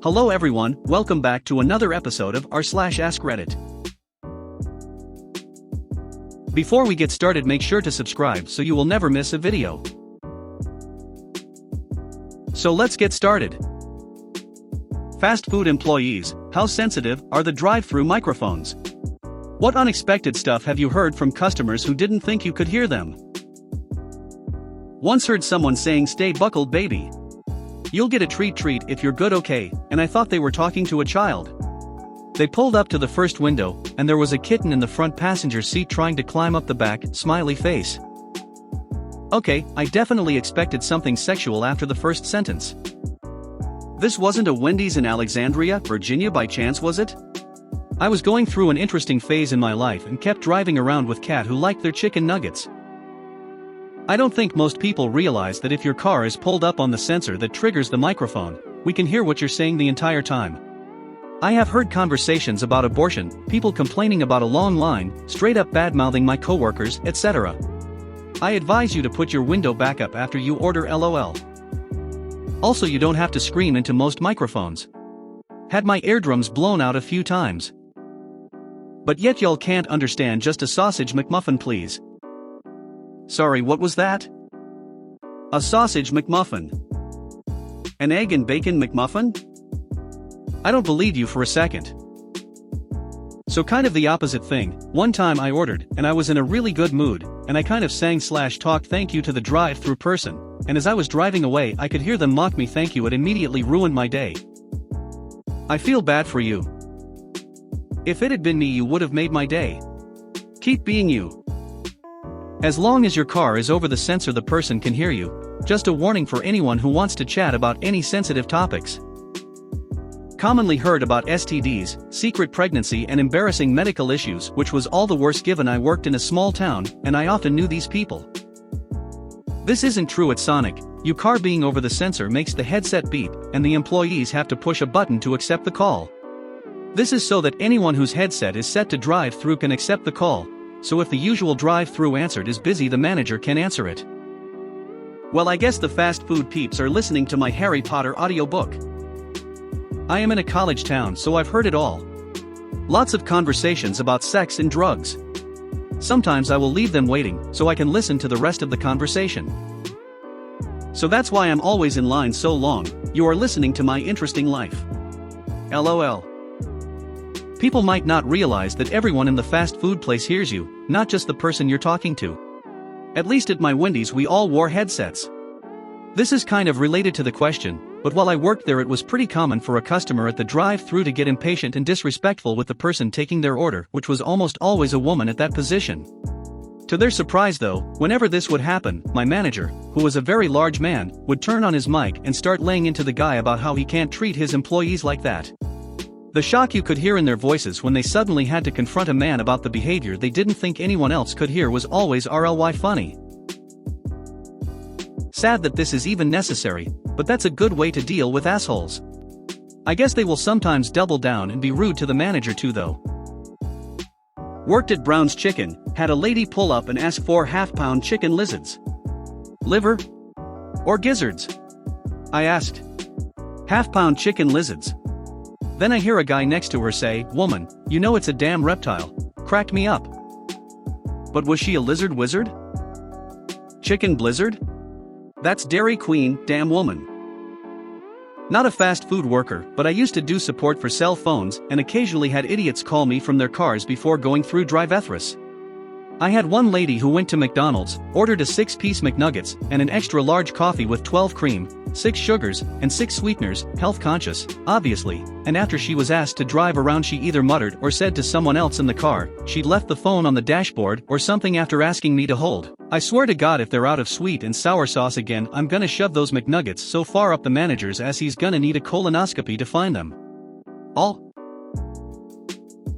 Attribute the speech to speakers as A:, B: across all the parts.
A: Hello everyone, welcome back to another episode of r/AskReddit. Before we get started, make sure to subscribe so you will never miss a video. So let's get started. Fast food employees, how sensitive are the drive-thru microphones? What unexpected stuff have you heard from customers who didn't think you could hear them? Once heard someone saying, "Stay buckled, baby. You'll get a treat if you're good, okay," and I thought they were talking to a child. They pulled up to the first window, and there was a kitten in the front passenger seat trying to climb up the back, smiley face. Okay, I definitely expected something sexual after the first sentence. This wasn't a Wendy's in Alexandria, Virginia by chance, was it? I was going through an interesting phase in my life and kept driving around with Cat, who liked their chicken nuggets. I don't think most people realize that if your car is pulled up on the sensor that triggers the microphone, we can hear what you're saying the entire time. I have heard conversations about abortion, people complaining about a long line, straight up bad-mouthing my coworkers, etc. I advise you to put your window back up after you order, LOL. Also, you don't have to scream into most microphones. Had my eardrums blown out a few times. But yet y'all can't understand just a sausage McMuffin, please. Sorry, what was that? A sausage McMuffin. An egg and bacon McMuffin? I don't believe you for a second. So kind of the opposite thing, one time I ordered, and I was in a really good mood, and I kind of sang/talked thank you to the drive-thru person, and as I was driving away I could hear them mock me thank you. It immediately ruined my day. I feel bad for you. If it had been me, you would have made my day. Keep being you. As long as your car is over the sensor, the person can hear you. Just a warning for anyone who wants to chat about any sensitive topics. Commonly heard about STDs, secret pregnancy, and embarrassing medical issues, which was all the worse given I worked in a small town, and I often knew these people. This isn't true at Sonic. Your car being over the sensor makes the headset beep, and the employees have to push a button to accept the call. This is so that anyone whose headset is set to drive-thru can accept the call. So if the usual drive-thru answered is busy, the manager can answer it. Well, I guess the fast food peeps are listening to my Harry Potter audiobook. I am in a college town, so I've heard it all. Lots of conversations about sex and drugs. Sometimes I will leave them waiting, so I can listen to the rest of the conversation. So that's why I'm always in line so long. You are listening to my interesting life. LOL. People might not realize that everyone in the fast food place hears you, not just the person you're talking to. At least at my Wendy's we all wore headsets. This is kind of related to the question, but while I worked there it was pretty common for a customer at the drive-thru to get impatient and disrespectful with the person taking their order, which was almost always a woman at that position. To their surprise though, whenever this would happen, my manager, who was a very large man, would turn on his mic and start laying into the guy about how he can't treat his employees like that. The shock you could hear in their voices when they suddenly had to confront a man about the behavior they didn't think anyone else could hear was always RLY funny. Sad that this is even necessary, but that's a good way to deal with assholes. I guess they will sometimes double down and be rude to the manager too though. Worked at Brown's Chicken, had a lady pull up and ask for half-pound chicken lizards. Liver? Or gizzards? I asked. Half-pound chicken lizards. Then I hear a guy next to her say, "Woman, you know it's a damn reptile." Cracked me up. But was she a lizard wizard? Chicken blizzard? That's Dairy Queen, damn woman. Not a fast food worker, but I used to do support for cell phones and occasionally had idiots call me from their cars before going through Drivethru. I had one lady who went to McDonald's, ordered a 6-piece McNuggets, and an extra large coffee with 12 cream, 6 sugars, and 6 sweeteners, health conscious, obviously, and after she was asked to drive around she either muttered or said to someone else in the car, she'd left the phone on the dashboard or something after asking me to hold. I swear to God, if they're out of sweet and sour sauce again, I'm gonna shove those McNuggets so far up the manager's ass he's gonna need a colonoscopy to find them.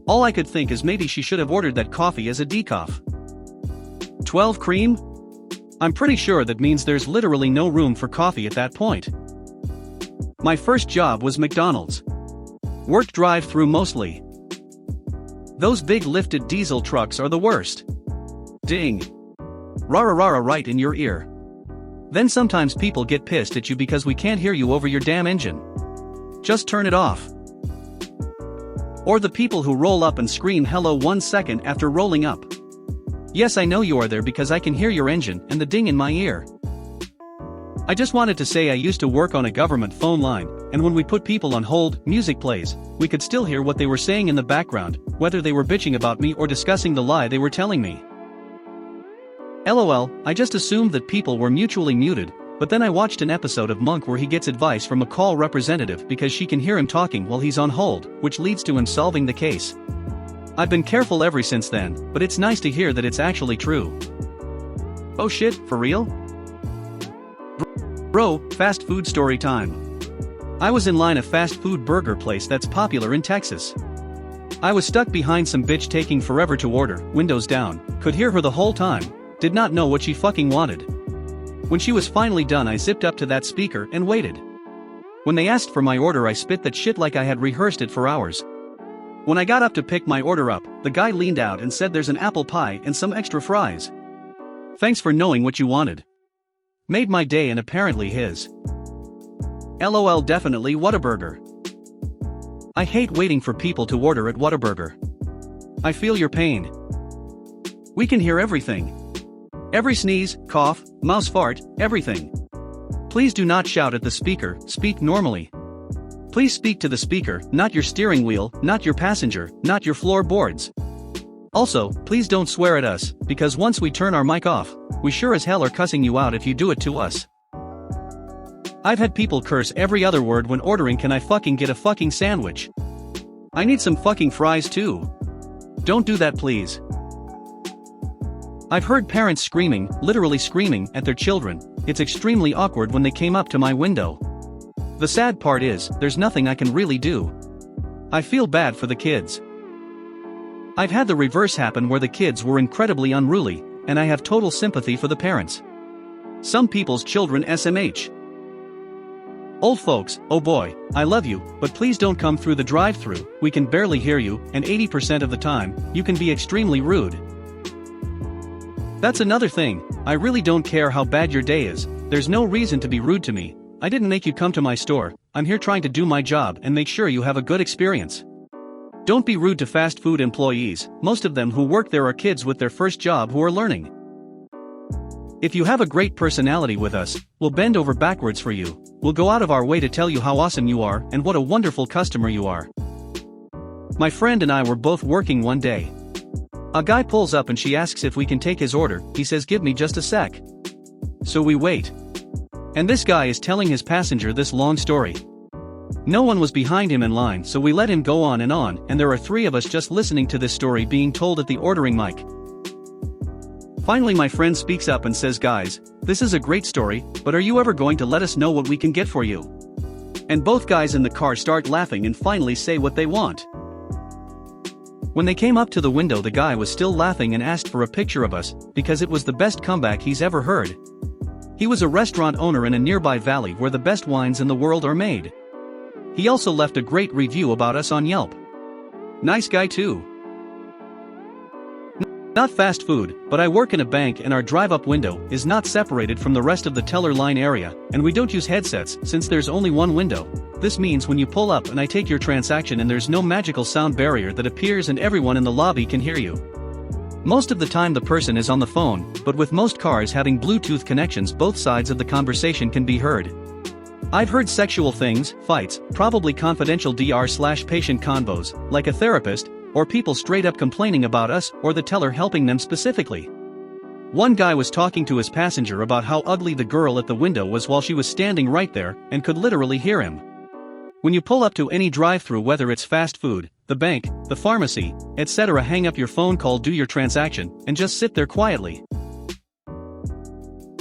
A: All I could think is maybe she should have ordered that coffee as a decaf. 12 cream? I'm pretty sure that means there's literally no room for coffee at that point. My first job was McDonald's. Worked drive-thru mostly. Those big lifted diesel trucks are the worst. Ding. Rara rara right in your ear. Then sometimes people get pissed at you because we can't hear you over your damn engine. Just turn it off. Or the people who roll up and scream hello 1 second after rolling up. Yes, I know you are there because I can hear your engine and the ding in my ear. I just wanted to say I used to work on a government phone line, and when we put people on hold, music plays, we could still hear what they were saying in the background, whether they were bitching about me or discussing the lie they were telling me. LOL, I just assumed that people were mutually muted, but then I watched an episode of Monk where he gets advice from a call representative because she can hear him talking while he's on hold, which leads to him solving the case. I've been careful ever since then, but it's nice to hear that it's actually true. Oh shit, for real? Bro, fast food story time. I was in line a fast food burger place that's popular in Texas. I was stuck behind some bitch taking forever to order, windows down, could hear her the whole time, did not know what she fucking wanted. When she was finally done, I zipped up to that speaker and waited. When they asked for my order, I spit that shit like I had rehearsed it for hours. When I got up to pick my order up, the guy leaned out and said there's an apple pie and some extra fries. Thanks for knowing what you wanted. Made my day and apparently his. LOL, definitely Whataburger. I hate waiting for people to order at Whataburger. I feel your pain. We can hear everything. Every sneeze, cough, mouse fart, everything. Please do not shout at the speaker, speak normally. Please speak to the speaker, not your steering wheel, not your passenger, not your floorboards. Also, please don't swear at us, because once we turn our mic off, we sure as hell are cussing you out if you do it to us. I've had people curse every other word when ordering. Can I fucking get a fucking sandwich? I need some fucking fries too. Don't do that please. I've heard parents screaming, literally screaming, at their children. It's extremely awkward when they came up to my window. The sad part is, there's nothing I can really do. I feel bad for the kids. I've had the reverse happen where the kids were incredibly unruly, and I have total sympathy for the parents. Some people's children SMH. Old folks, oh boy, I love you, but please don't come through the drive-thru, we can barely hear you, and 80% of the time, you can be extremely rude. That's another thing, I really don't care how bad your day is, there's no reason to be rude to me. I didn't make you come to my store, I'm here trying to do my job and make sure you have a good experience. Don't be rude to fast food employees, most of them who work there are kids with their first job who are learning. If you have a great personality with us, we'll bend over backwards for you, we'll go out of our way to tell you how awesome you are and what a wonderful customer you are. My friend and I were both working one day. A guy pulls up and she asks if we can take his order, he says give me just a sec. So we wait. And this guy is telling his passenger this long story. No one was behind him in line, so we let him go on, and there are 3 of us just listening to this story being told at the ordering mic. Finally my friend speaks up and says, guys, this is a great story, but are you ever going to let us know what we can get for you? And both guys in the car start laughing and finally say what they want. When they came up to the window, the guy was still laughing and asked for a picture of us, because it was the best comeback he's ever heard. He was a restaurant owner in a nearby valley where the best wines in the world are made. He also left a great review about us on Yelp. Nice guy too. Not fast food, but I work in a bank and our drive-up window is not separated from the rest of the teller line area, and we don't use headsets since there's only one window. This means when you pull up and I take your transaction and there's no magical sound barrier that appears and everyone in the lobby can hear you. Most of the time the person is on the phone, but with most cars having Bluetooth connections, both sides of the conversation can be heard. I've heard sexual things, fights, probably confidential dr/patient convos, like a therapist, or people straight up complaining about us or the teller helping them specifically. One guy was talking to his passenger about how ugly the girl at the window was while she was standing right there and could literally hear him. When you pull up to any drive-thru, whether it's fast food, the bank, the pharmacy, etc., hang up your phone call, do your transaction, and just sit there quietly.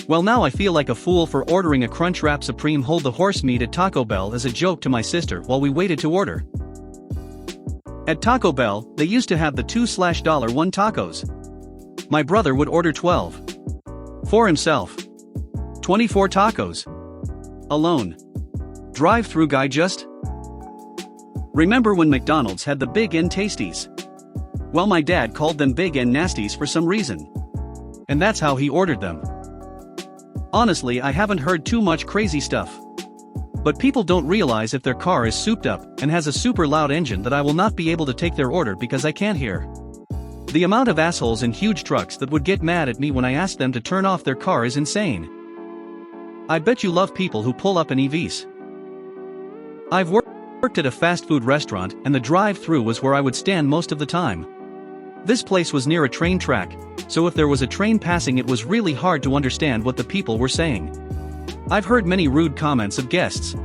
A: Well, now I feel like a fool for ordering a Crunchwrap Supreme Hold the Horse meat at Taco Bell as a joke to my sister while we waited to order. At Taco Bell, they used to have the $2/$1 tacos. My brother would order 12. For himself. 24 tacos. Alone. Drive-thru guy just? Remember when McDonald's had the Big N Tasties? Well, my dad called them Big N Nasties for some reason. And that's how he ordered them. Honestly, I haven't heard too much crazy stuff. But people don't realize if their car is souped up and has a super loud engine that I will not be able to take their order because I can't hear. The amount of assholes in huge trucks that would get mad at me when I ask them to turn off their car is insane. I bet you love people who pull up in EVs. I've worked at a fast food restaurant and the drive-thru was where I would stand most of the time. This place was near a train track, so if there was a train passing it was really hard to understand what the people were saying. I've heard many rude comments of guests.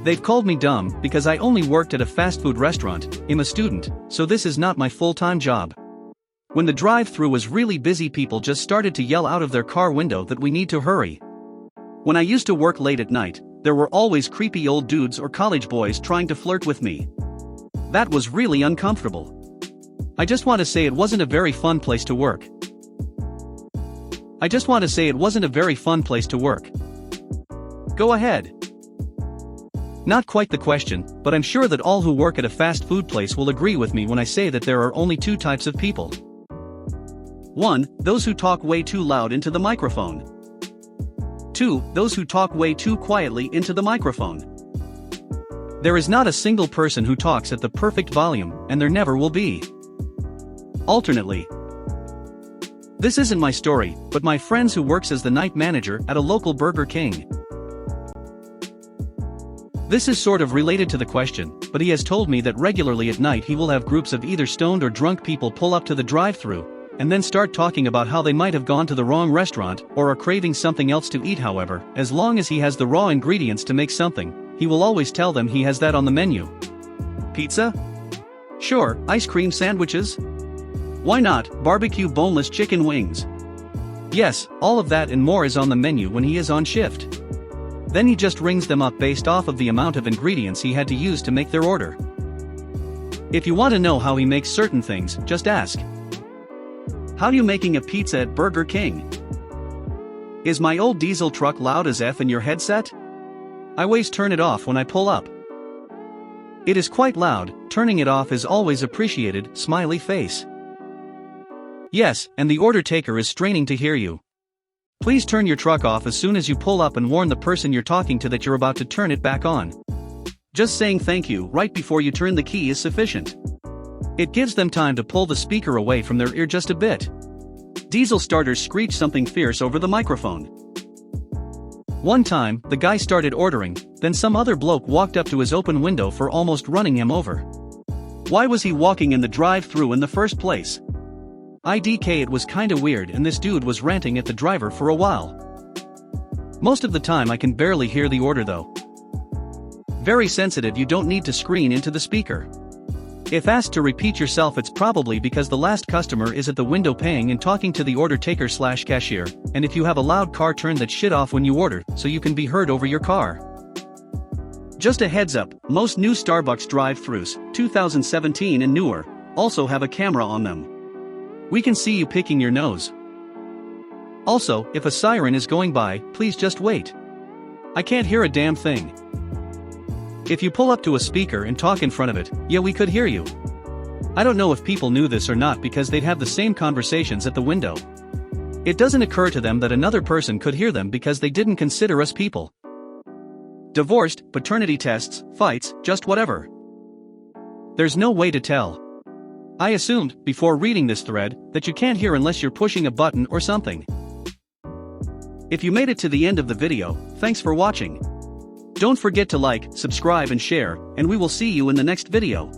A: They've called me dumb because I only worked at a fast food restaurant, I'm a student, so this is not my full-time job. When the drive-thru was really busy people just started to yell out of their car window that we need to hurry. When I used to work late at night, there were always creepy old dudes or college boys trying to flirt with me. That was really uncomfortable. I just want to say it wasn't a very fun place to work. Go ahead. Not quite the question, but I'm sure that all who work at a fast food place will agree with me when I say that there are only two types of people. 1. Those who talk way too loud into the microphone. 2. Those who talk way too quietly into the microphone. There is not a single person who talks at the perfect volume, and there never will be. Alternately. This isn't my story, but my friend who works as the night manager at a local Burger King. This is sort of related to the question, but he has told me that regularly at night he will have groups of either stoned or drunk people pull up to the drive-thru, and then start talking about how they might have gone to the wrong restaurant or are craving something else to eat. However, as long as he has the raw ingredients to make something, he will always tell them he has that on the menu. Pizza? Sure. Ice cream sandwiches? Why not, barbecue boneless chicken wings? Yes, all of that and more is on the menu when he is on shift. Then he just rings them up based off of the amount of ingredients he had to use to make their order. If you want to know how he makes certain things, just ask. How you making a pizza at Burger King? Is my old diesel truck loud as F in your headset? I always turn it off when I pull up. It is quite loud, turning it off is always appreciated, smiley face. Yes, and the order taker is straining to hear you. Please turn your truck off as soon as you pull up and warn the person you're talking to that you're about to turn it back on. Just saying thank you right before you turn the key is sufficient. It gives them time to pull the speaker away from their ear just a bit. Diesel starters screech something fierce over the microphone. One time, the guy started ordering, then some other bloke walked up to his open window for almost running him over. Why was he walking in the drive-thru in the first place? IDK, it was kinda weird, and this dude was ranting at the driver for a while. Most of the time I can barely hear the order though. Very sensitive, you don't need to scream into the speaker. If asked to repeat yourself, it's probably because the last customer is at the window paying and talking to the order taker/cashier, and if you have a loud car, turn that shit off when you order, so you can be heard over your car. Just a heads up, most new Starbucks drive-thrus, 2017 and newer, also have a camera on them. We can see you picking your nose. Also, if a siren is going by, please just wait. I can't hear a damn thing. If you pull up to a speaker and talk in front of it, yeah, we could hear you. I don't know if people knew this or not because they'd have the same conversations at the window. It doesn't occur to them that another person could hear them because they didn't consider us people. Divorced, paternity tests, fights, just whatever. There's no way to tell. I assumed, before reading this thread, that you can't hear unless you're pushing a button or something. If you made it to the end of the video, thanks for watching. Don't forget to like, subscribe and share, and we will see you in the next video.